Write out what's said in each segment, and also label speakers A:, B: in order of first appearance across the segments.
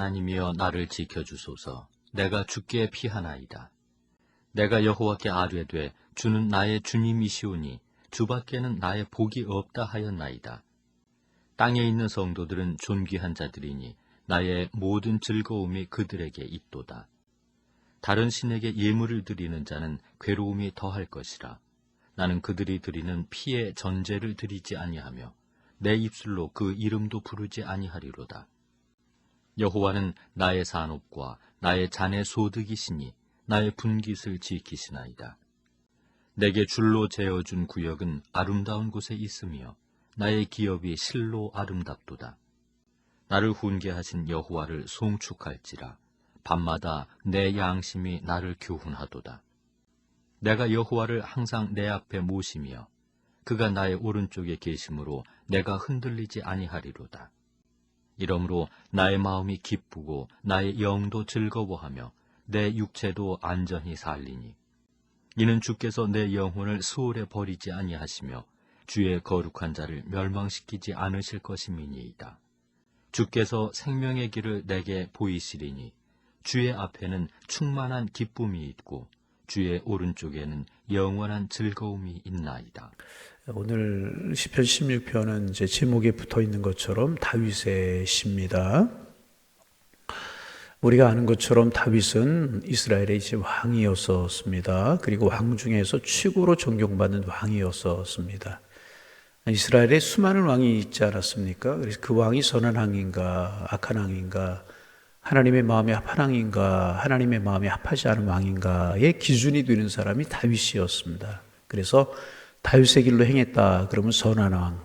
A: 하나님이여 나를 지켜주소서. 내가 주께 피하나이다. 내가 여호와께 아뢰되 주는 나의 주님이시오니 주밖에는 나의 복이 없다 하였나이다. 땅에 있는 성도들은 존귀한 자들이니 나의 모든 즐거움이 그들에게 있도다. 다른 신에게 예물을 드리는 자는 괴로움이 더할 것이라. 나는 그들이 드리는 피의 전제를 드리지 아니하며 내 입술로 그 이름도 부르지 아니하리로다. 여호와는 나의 산업과 나의 잔의 소득이시니 나의 분깃을 지키시나이다. 내게 줄로 재어준 구역은 아름다운 곳에 있으며 나의 기업이 실로 아름답도다. 나를 훈계하신 여호와를 송축할지라. 밤마다 내 양심이 나를 교훈하도다. 내가 여호와를 항상 내 앞에 모시며 그가 나의 오른쪽에 계심으로 내가 흔들리지 아니하리로다. 이러므로 나의 마음이 기쁘고 나의 영도 즐거워하며 내 육체도 안전히 살리니 이는 주께서 내 영혼을 수월에 버리지 아니하시며 주의 거룩한 자를 멸망시키지 않으실 것임이니이다. 주께서 생명의 길을 내게 보이시리니 주의 앞에는 충만한 기쁨이 있고 주의 오른쪽에는 영원한 즐거움이 있나이다.
B: 오늘 시편 16편은 이제 제목에 붙어 있는 것처럼 다윗의 시입니다. 우리가 아는 것처럼 다윗은 이스라엘의 이제 왕이었었습니다. 그리고 왕 중에서 최고로 존경받는 왕이었었습니다. 이스라엘에 수많은 왕이 있지 않았습니까? 그래서 그 왕이 선한 왕인가 악한 왕인가, 하나님의 마음에 합한 왕인가 하나님의 마음에 합하지 않은 왕인가의 기준이 되는 사람이 다윗이었습니다. 그래서 다윗의 길로 행했다 그러면 선한 왕,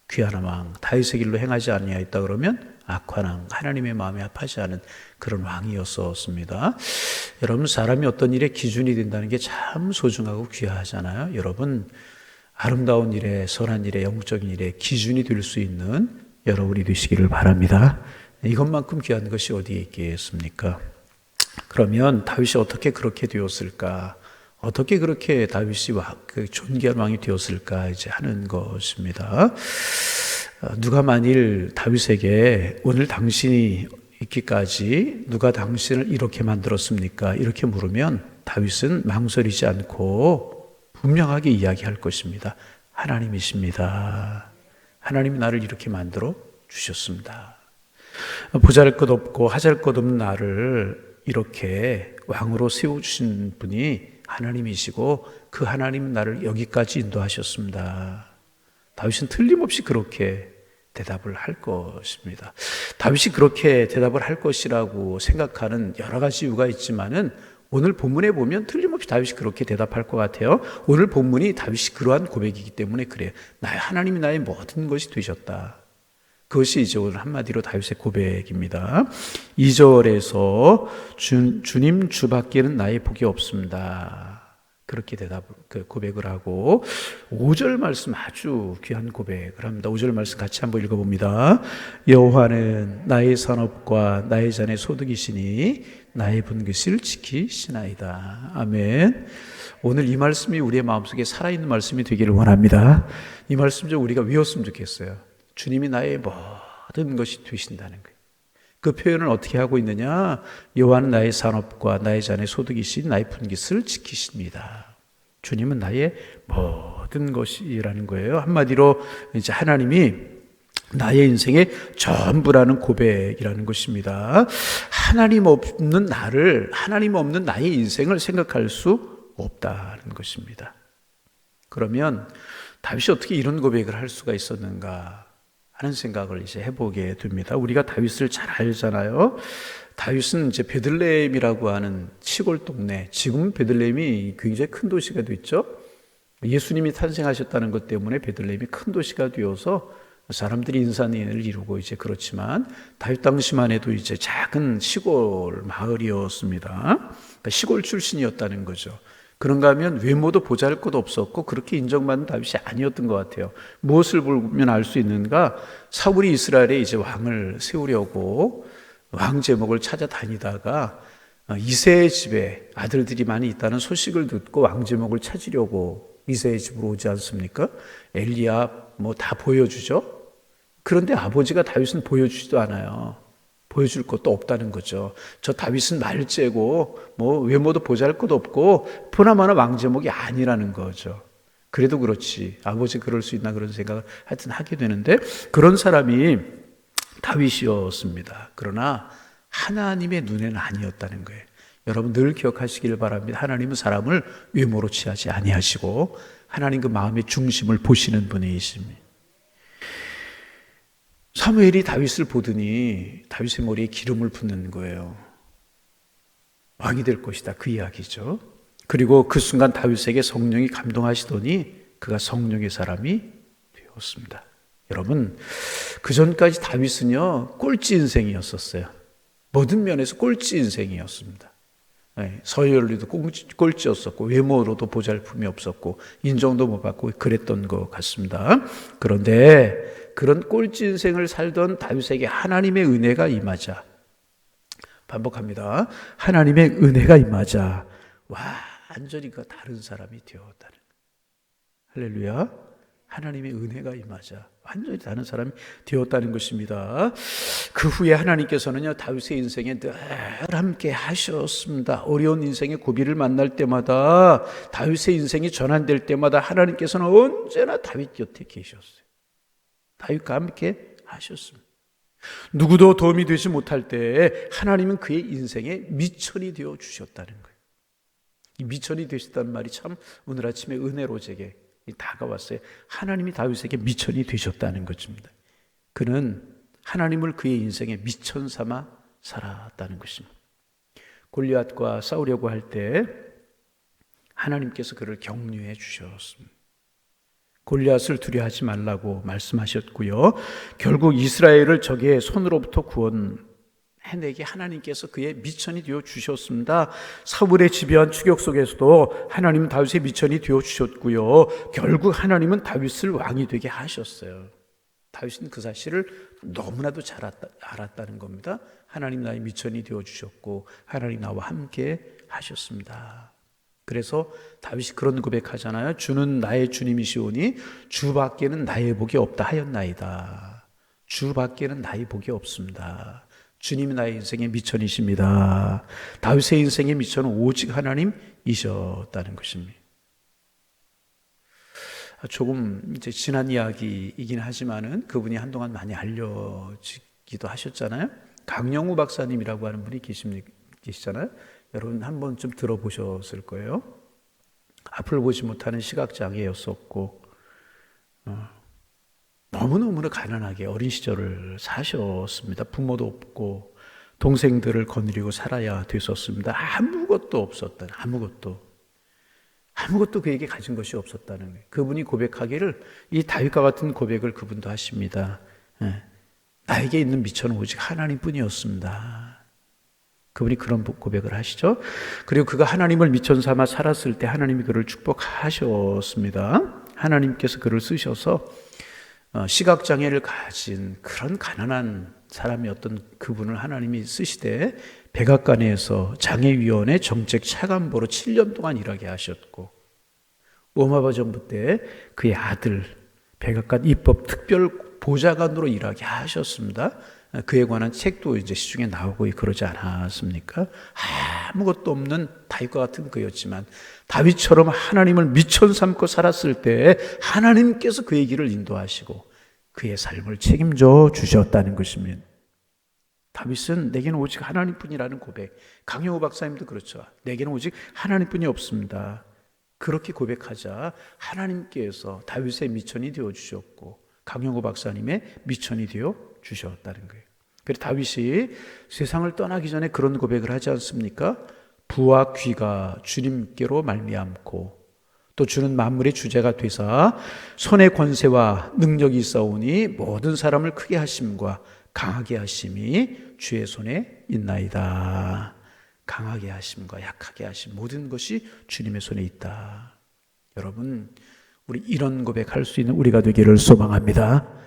B: 귀한 왕, 다윗의 길로 행하지 아니하였다 그러면 악한 왕, 하나님의 마음에 합하지 않은 그런 왕이었었습니다. 여러분, 사람이 어떤 일의 기준이 된다는 게 참 소중하고 귀하잖아요. 여러분, 아름다운 일에, 선한 일에, 영적인 일에 기준이 될 수 있는 여러분이 되시기를 바랍니다. 이것만큼 귀한 것이 어디에 있겠습니까? 그러면 다윗이 어떻게 그렇게 되었을까? 어떻게 그렇게 다윗이 그 존귀한 왕이 되었을까? 이제 하는 것입니다. 누가 만일 다윗에게 오늘 당신이 있기까지 누가 당신을 이렇게 만들었습니까? 이렇게 물으면 다윗은 망설이지 않고 분명하게 이야기할 것입니다. 하나님이십니다. 하나님이 나를 이렇게 만들어 주셨습니다. 보잘것없고 하잘것없는 나를 이렇게 왕으로 세워주신 분이 하나님이시고 그 하나님 나를 여기까지 인도하셨습니다. 다윗은 틀림없이 그렇게 대답을 할 것입니다. 다윗이 그렇게 대답을 할 것이라고 생각하는 여러 가지 이유가 있지만은 오늘 본문에 보면 틀림없이 다윗이 그렇게 대답할 것 같아요. 오늘 본문이 다윗이 그러한 고백이기 때문에 그래요. 나의 하나님이 나의 모든 것이 되셨다. 그것이 이제 오늘 한마디로 다윗의 고백입니다. 2절에서 주님 주밖에는 나의 복이 없습니다. 그렇게 고백을 하고 5절 말씀 아주 귀한 고백을 합니다. 5절 말씀 같이 한번 읽어봅니다. 여호와는 나의 산업과 나의 잔의 소득이시니 나의 분깃을 지키시나이다. 아멘. 오늘 이 말씀이 우리의 마음속에 살아있는 말씀이 되기를 원합니다. 이 말씀 좀 우리가 외웠으면 좋겠어요. 주님이 나의 모든 것이 되신다는 거예요. 그 표현을 어떻게 하고 있느냐? 여호와는 나의 산업과 나의 잔의 소득이신 나의 분깃을 지키십니다. 주님은 나의 모든 것이라는 거예요. 한마디로 이제 하나님이 나의 인생의 전부라는 고백이라는 것입니다. 하나님 없는 나를, 하나님 없는 나의 인생을 생각할 수 없다는 것입니다. 그러면 다윗이 어떻게 이런 고백을 할 수가 있었는가 하는 생각을 이제 해보게 됩니다. 우리가 다윗을 잘 알잖아요. 다윗은 이제 베들레헴이라고 하는 시골 동네, 지금 베들레헴이 굉장히 큰 도시가 됐죠. 예수님이 탄생하셨다는 것 때문에 베들레헴이 큰 도시가 되어서 사람들이 인산인해를 이루고 이제 그렇지만 다윗 당시만 해도 이제 작은 시골 마을이었습니다. 그러니까 시골 출신이었다는 거죠. 그런가 하면 외모도 보잘것 없었고 그렇게 인정받는 다윗이 아니었던 것 같아요. 무엇을 보면 알 수 있는가? 사울이 이스라엘에 이제 왕을 세우려고 왕 제목을 찾아다니다가 이새의 집에 아들들이 많이 있다는 소식을 듣고 왕 제목을 찾으려고 이새의 집으로 오지 않습니까? 엘리압 뭐 다 보여주죠. 그런데 아버지가 다윗은 보여주지도 않아요. 보여줄 것도 없다는 거죠. 저 다윗은 말째고 뭐 외모도 보잘것 없고 보나마나 왕제목이 아니라는 거죠. 그래도 그렇지 아버지 그럴 수 있나 그런 생각을 하여튼 하게 되는데 그런 사람이 다윗이었습니다. 그러나 하나님의 눈에는 아니었다는 거예요. 여러분 늘 기억하시길 바랍니다. 하나님은 사람을 외모로 취하지 아니하시고 하나님 그 마음의 중심을 보시는 분이십니다. 사무엘이 다윗을 보더니 다윗의 머리에 기름을 붓는 거예요. 왕이 될 것이다 그 이야기죠. 그리고 그 순간 다윗에게 성령이 감동하시더니 그가 성령의 사람이 되었습니다. 여러분 그 전까지 다윗은요 꼴찌 인생이었었어요. 모든 면에서 꼴찌 인생이었습니다. 서열로도 꼴찌였었고 외모로도 보잘품이 없었고 인정도 못 받고 그랬던 것 같습니다. 그런데 그런 꼴찌 인생을 살던 다윗에게 하나님의 은혜가 임하자, 반복합니다. 하나님의 은혜가 임하자 완전히 그 다른 사람이 되었다는 할렐루야. 하나님의 은혜가 임하자 완전히 다른 사람이 되었다는 것입니다. 그 후에 하나님께서는요 다윗의 인생에 늘 함께 하셨습니다. 어려운 인생의 고비를 만날 때마다 다윗의 인생이 전환될 때마다 하나님께서는 언제나 다윗 곁에 계셨어요. 다윗과 함께 하셨습니다. 누구도 도움이 되지 못할 때 하나님은 그의 인생에 미천이 되어 주셨다는 거예요. 이 미천이 되셨다는 말이 참 오늘 아침에 은혜로 제게 다가왔어요. 하나님이 다윗에게 미천이 되셨다는 것입니다. 그는 하나님을 그의 인생에 미천 삼아 살았다는 것입니다. 골리앗과 싸우려고 할 때 하나님께서 그를 격려해 주셨습니다. 골리앗을 두려워하지 말라고 말씀하셨고요. 결국 이스라엘을 적의 손으로부터 구원해내게 하나님께서 그의 미천이 되어 주셨습니다. 사울의 집요한 추격 속에서도 하나님은 다윗의 미천이 되어 주셨고요. 결국 하나님은 다윗을 왕이 되게 하셨어요. 다윗은 그 사실을 너무나도 잘 알았다는 겁니다. 하나님 나의 미천이 되어 주셨고 하나님 나와 함께 하셨습니다. 그래서 다윗이 그런 고백하잖아요. 주는 나의 주님이시오니 주밖에는 나의 복이 없다 하였나이다. 주밖에는 나의 복이 없습니다. 주님이 나의 인생의 미천이십니다. 다윗의 인생의 미천은 오직 하나님이셨다는 것입니다. 조금 이제 지난 이야기이긴 하지만은 그분이 한동안 많이 알려지기도 하셨잖아요. 강영우 박사님이라고 하는 분이 계시잖아요. 여러분 한 번쯤 들어보셨을 거예요. 앞을 보지 못하는 시각장애였었고 너무너무 가난하게 어린 시절을 사셨습니다. 부모도 없고 동생들을 거느리고 살아야 됐었습니다. 아무것도 없었다. 아무것도 그에게 가진 것이 없었다는 거예요. 그분이 고백하기를 이 다윗과 같은 고백을 그분도 하십니다. 나에게 있는 미천은 오직 하나님뿐이었습니다. 그분이 그런 고백을 하시죠. 그리고 그가 하나님을 미천 삼아 살았을 때 하나님이 그를 축복하셨습니다. 하나님께서 그를 쓰셔서 시각장애를 가진 그런 가난한 사람이었던 그분을 하나님이 쓰시되 백악관에서 장애위원회 정책 차관보로 7년 동안 일하게 하셨고 오마바정부 때 그의 아들 백악관 입법 특별 보좌관으로 일하게 하셨습니다. 그에 관한 책도 이제 시중에 나오고 그러지 않았습니까? 아무것도 없는 다윗과 같은 그였지만 다윗처럼 하나님을 미천 삼고 살았을 때 하나님께서 그의 길을 인도하시고 그의 삶을 책임져 주셨다는 것입니다. 다윗은 내게는 오직 하나님뿐이라는 고백. 강영호 박사님도 그렇죠. 내게는 오직 하나님뿐이 없습니다. 그렇게 고백하자 하나님께서 다윗의 미천이 되어 주셨고 강영호 박사님의 미천이 되어 주셨다는 거예요. 그래서 다윗이 세상을 떠나기 전에 그런 고백을 하지 않습니까? 부와 귀가 주님께로 말미암고 또 주는 만물의 주제가 되사 손의 권세와 능력이 있사오니 모든 사람을 크게 하심과 강하게 하심이 주의 손에 있나이다. 강하게 하심과 약하게 하심 모든 것이 주님의 손에 있다. 여러분 우리 이런 고백할 수 있는 우리가 되기를 소망합니다.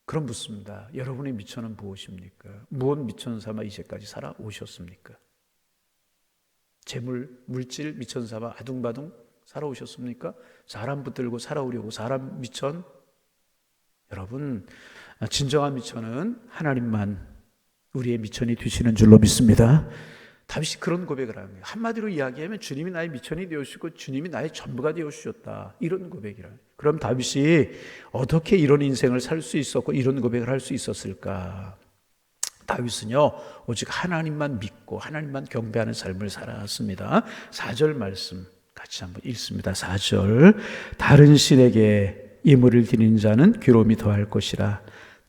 B: 그럼 묻습니다. 여러분의 미천은 무엇입니까? 무엇 미천 삼아 이제까지 살아오셨습니까? 재물, 물질 미천 삼아 아둥바둥 살아오셨습니까? 사람 붙들고 살아오려고 사람 미천? 여러분 진정한 미천은 하나님만 우리의 미천이 되시는 줄로 믿습니다. 다윗이 그런 고백을 하는 거예요. 한마디로 이야기하면 주님이 나의 미천이 되어주시고 주님이 나의 전부가 되어주셨다, 이런 고백이라. 그럼 다윗이 어떻게 이런 인생을 살 수 있었고 이런 고백을 할 수 있었을까? 다윗은요, 오직 하나님만 믿고 하나님만 경배하는 삶을 살았습니다. 4절 말씀 같이 한번 읽습니다. 4절, 다른 신에게 이물을 드리는 자는 괴로움이 더할 것이라.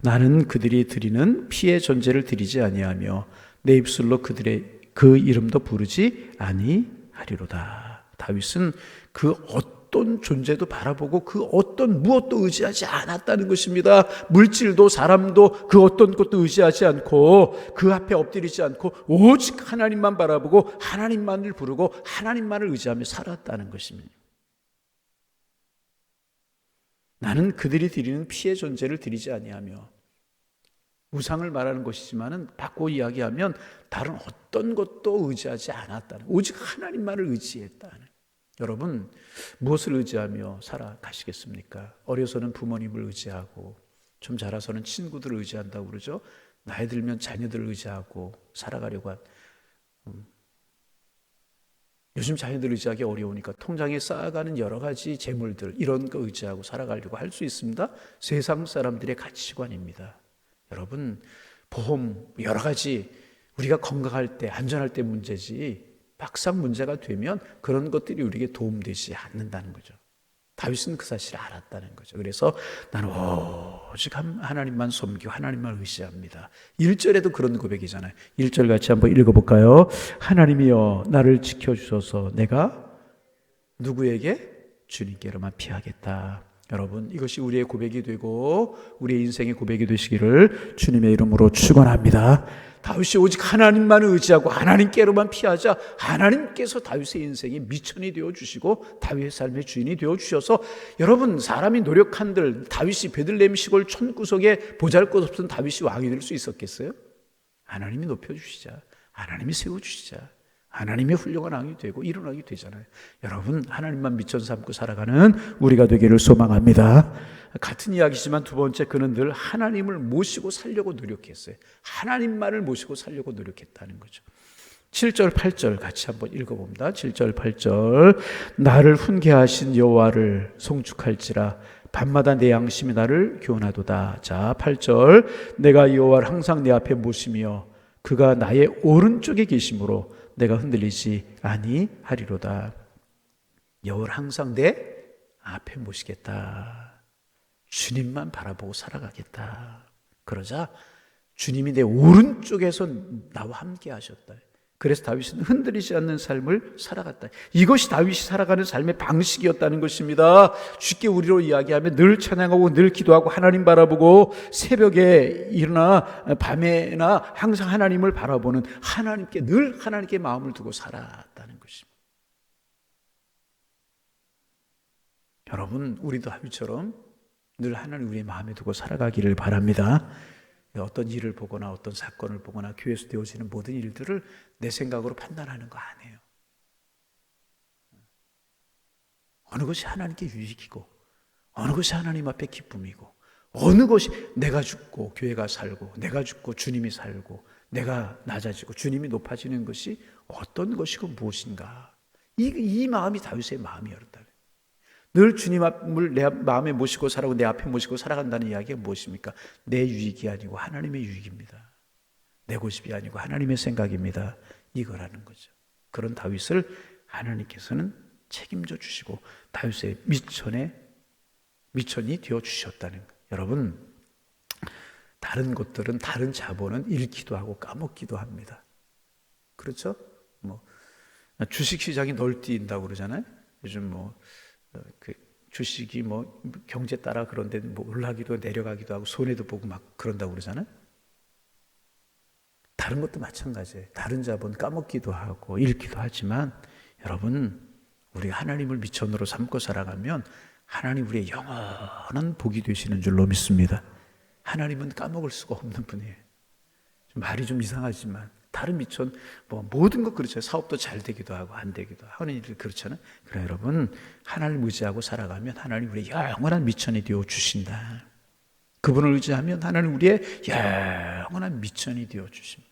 B: 나는 그들이 드리는 피의 전제를 드리지 아니하며 내 입술로 그들의 그 이름도 부르지 아니하리로다. 다윗은 그 어떤 존재도 바라보고 그 어떤 무엇도 의지하지 않았다는 것입니다. 물질도 사람도 그 어떤 것도 의지하지 않고 그 앞에 엎드리지 않고 오직 하나님만 바라보고 하나님만을 부르고 하나님만을 의지하며 살았다는 것입니다. 나는 그들이 드리는 피의 존재를 드리지 아니하며, 우상을 말하는 것이지만은 바꿔 이야기하면 다른 어떤 것도 의지하지 않았다는, 오직 하나님만을 의지했다는. 여러분, 무엇을 의지하며 살아가시겠습니까? 어려서는 부모님을 의지하고, 좀 자라서는 친구들을 의지한다고 그러죠. 나이 들면 자녀들을 의지하고 살아가려고 한, 요즘 자녀들 의지하기 어려우니까 통장에 쌓아가는 여러 가지 재물들, 이런 거 의지하고 살아가려고 할 수 있습니다. 세상 사람들의 가치관입니다. 여러분, 보험 여러 가지 우리가 건강할 때 안전할 때 문제지 막상 문제가 되면 그런 것들이 우리에게 도움되지 않는다는 거죠. 다윗은 그 사실을 알았다는 거죠. 그래서 나는 오직 하나님만 섬기고 하나님만 의지합니다. 1절에도 그런 고백이잖아요. 1절 같이 한번 읽어볼까요? 하나님이여 나를 지켜주셔서 내가 누구에게? 주님께로만 피하겠다. 여러분, 이것이 우리의 고백이 되고 우리의 인생의 고백이 되시기를 주님의 이름으로 축원합니다. 다윗이 오직 하나님만을 의지하고 하나님께로만 피하자 하나님께서 다윗의 인생에 미천이 되어주시고 다윗의 삶의 주인이 되어주셔서, 여러분, 사람이 노력한들 다윗이 베들레헴 시골 촌구석에 보잘것없던 다윗이 왕이 될 수 있었겠어요? 하나님이 높여주시자, 하나님이 세워주시자 하나님의 훌륭한 왕이 되고 일어나게 되잖아요. 여러분, 하나님만 미천 삼고 살아가는 우리가 되기를 소망합니다. 같은 이야기지만 두 번째, 그는 늘 하나님을 모시고 살려고 노력했어요. 하나님만을 모시고 살려고 노력했다는 거죠. 7절 8절 같이 한번 읽어봅니다. 7절 8절, 나를 훈계하신 여호와를 송축할지라 밤마다 내 양심이 나를 교훈하도다. 자, 8절, 내가 여호와를 항상 내 앞에 모시며 그가 나의 오른쪽에 계심으로 내가 흔들리지 아니하리로다. 여호와를 항상 내 앞에 모시겠다. 주님만 바라보고 살아가겠다. 그러자 주님이 내 오른쪽에서 나와 함께 하셨다. 그래서 다윗은 흔들리지 않는 삶을 살아갔다. 이것이 다윗이 살아가는 삶의 방식이었다는 것입니다. 쉽게 우리로 이야기하면 늘 찬양하고 늘 기도하고 하나님 바라보고 새벽에 일어나 밤에나 항상 하나님을 바라보는, 하나님께 늘 하나님께 마음을 두고 살았다는 것입니다. 여러분, 우리도 다윗처럼 늘 하나님 우리의 마음에 두고 살아가기를 바랍니다. 어떤 일을 보거나 어떤 사건을 보거나 교회에서 되어지는 모든 일들을 내 생각으로 판단하는 거 아니에요. 어느 것이 하나님께 유익이고 어느 것이 하나님 앞에 기쁨이고 어느 것이 내가 죽고 교회가 살고 내가 죽고 주님이 살고 내가 낮아지고 주님이 높아지는 것이 어떤 것이고 무엇인가. 이 마음이 다윗의 마음이었다. 늘 주님 앞을 내 마음에 모시고 살아가고 내 앞에 모시고 살아간다는 이야기가 무엇입니까? 내 유익이 아니고 하나님의 유익입니다. 내 고집이 아니고 하나님의 생각입니다. 이거라는 거죠. 그런 다윗을 하나님께서는 책임져 주시고 다윗의 미천이 되어 주셨다는 거예요. 여러분, 다른 것들은, 다른 자본은 잃기도 하고 까먹기도 합니다. 그렇죠? 주식시장이 널뛰인다고 그러잖아요. 요즘 그 주식이 경제 따라 그런데 올라가기도 내려가기도 하고 손해도 보고 막 그런다고 그러잖아요. 다른 것도 마찬가지예요. 다른 자본 까먹기도 하고 잃기도 하지만 여러분, 우리가 하나님을 미천으로 삼고 살아가면 하나님 우리의 영원한 복이 되시는 줄로 믿습니다. 하나님은 까먹을 수가 없는 분이에요. 말이 좀 이상하지만 다른 미천 모든 것 그렇죠. 사업도 잘 되기도 하고 안 되기도 하는 일들 그렇잖아요. 그래 여러분, 하나님을 의지하고 살아가면 하나님 우리의 영원한 미천이 되어 주신다. 그분을 의지하면 하나님 우리의 영원한 미천이 되어주십니다.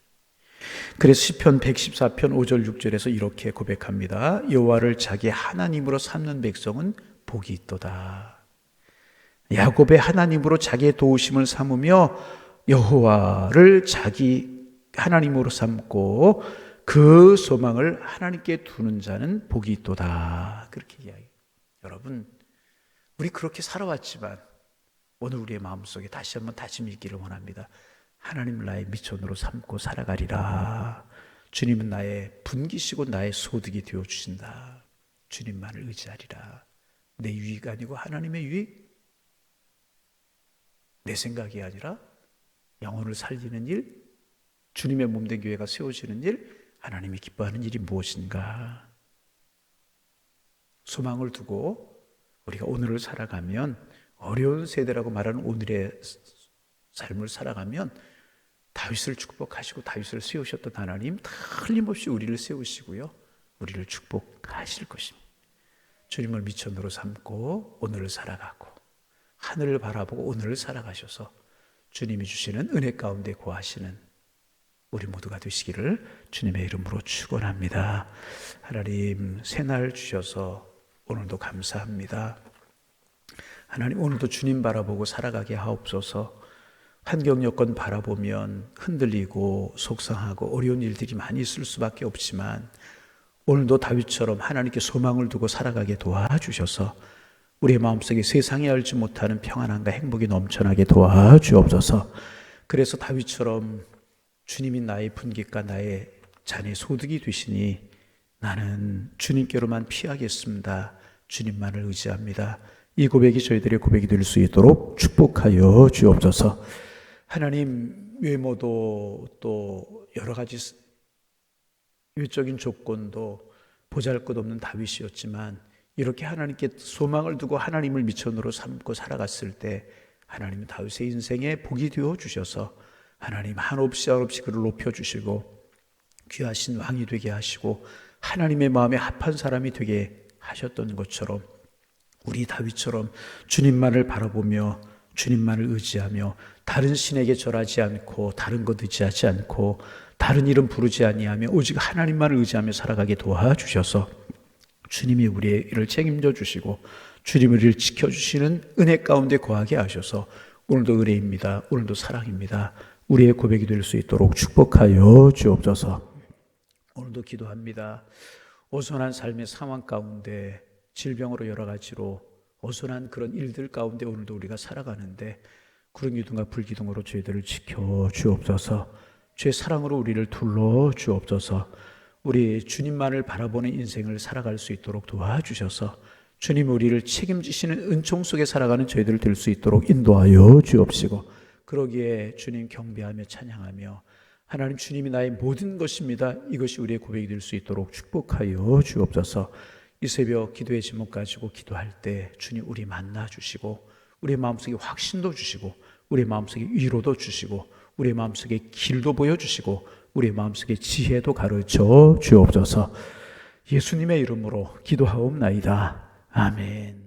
B: 그래서 시편 114편 5절 6절에서 이렇게 고백합니다. 여호와를 자기 하나님으로 삼는 백성은 복이 있도다. 야곱의 하나님으로 자기의 도우심을 삼으며 여호와를 자기 하나님으로 삼고 그 소망을 하나님께 두는 자는 복이 있도다. 그렇게 이야기해요. 여러분, 우리 그렇게 살아왔지만 오늘 우리의 마음속에 다시 한번 다짐이 있기를 원합니다. 하나님을 나의 미천으로 삼고 살아가리라. 주님은 나의 분기시고 나의 소득이 되어주신다. 주님만을 의지하리라. 내 유익 아니고 하나님의 유익, 내 생각이 아니라 영혼을 살리는 일, 주님의 몸된 교회가 세워지는 일, 하나님이 기뻐하는 일이 무엇인가? 소망을 두고 우리가 오늘을 살아가면, 어려운 세대라고 말하는 오늘의 삶을 살아가면 다윗을 축복하시고 다윗을 세우셨던 하나님 틀림없이 우리를 세우시고요, 우리를 축복하실 것입니다. 주님을 미천으로 삼고 오늘을 살아가고 하늘을 바라보고 오늘을 살아가셔서 주님이 주시는 은혜 가운데 거하시는 우리 모두가 되시기를 주님의 이름으로 축원합니다. 하나님, 새날 주셔서 오늘도 감사합니다. 하나님, 오늘도 주님 바라보고 살아가게 하옵소서. 환경 여건 바라보면 흔들리고 속상하고 어려운 일들이 많이 있을 수밖에 없지만 오늘도 다윗처럼 하나님께 소망을 두고 살아가게 도와주셔서 우리의 마음속에 세상에 알지 못하는 평안함과 행복이 넘쳐나게 도와주옵소서. 그래서 다윗처럼 주님이 나의 분깃과 나의 잔의 소득이 되시니 나는 주님께로만 피하겠습니다. 주님만을 의지합니다. 이 고백이 저희들의 고백이 될 수 있도록 축복하여 주옵소서. 하나님, 외모도 또 여러 가지 외적인 조건도 보잘것없는 다윗이었지만 이렇게 하나님께 소망을 두고 하나님을 미천으로 삼고 살아갔을 때 하나님은 다윗의 인생에 복이 되어 주셔서 하나님 한없이 그를 높여주시고 귀하신 왕이 되게 하시고 하나님의 마음에 합한 사람이 되게 하셨던 것처럼 우리 다윗처럼 주님만을 바라보며 주님만을 의지하며 다른 신에게 절하지 않고 다른 것 의지하지 않고 다른 이름 부르지 아니하며 오직 하나님만을 의지하며 살아가게 도와주셔서 주님이 우리의 일을 책임져 주시고 주님이 우리를 지켜주시는 은혜 가운데 거하게 하셔서 오늘도 은혜입니다. 오늘도 사랑입니다. 우리의 고백이 될 수 있도록 축복하여 주옵소서. 오늘도 기도합니다. 어선한 삶의 상황 가운데 질병으로 여러 가지로 어선한 그런 일들 가운데 오늘도 우리가 살아가는데 구름기둥과 불기둥으로 저희들을 지켜 주옵소서. 주의 사랑으로 우리를 둘러 주옵소서. 우리 주님만을 바라보는 인생을 살아갈 수 있도록 도와주셔서 주님 우리를 책임지시는 은총 속에 살아가는 저희들 될 수 있도록 인도하여 주옵시고 그러기에 주님 경배하며 찬양하며 하나님 주님이 나의 모든 것입니다. 이것이 우리의 고백이 될 수 있도록 축복하여 주옵소서. 이 새벽 기도의 제목 가지고 기도할 때 주님 우리 만나 주시고 우리의 마음속에 확신도 주시고 우리의 마음속에 위로도 주시고 우리의 마음속에 길도 보여주시고 우리의 마음속에 지혜도 가르쳐 주옵소서. 예수님의 이름으로 기도하옵나이다. 아멘.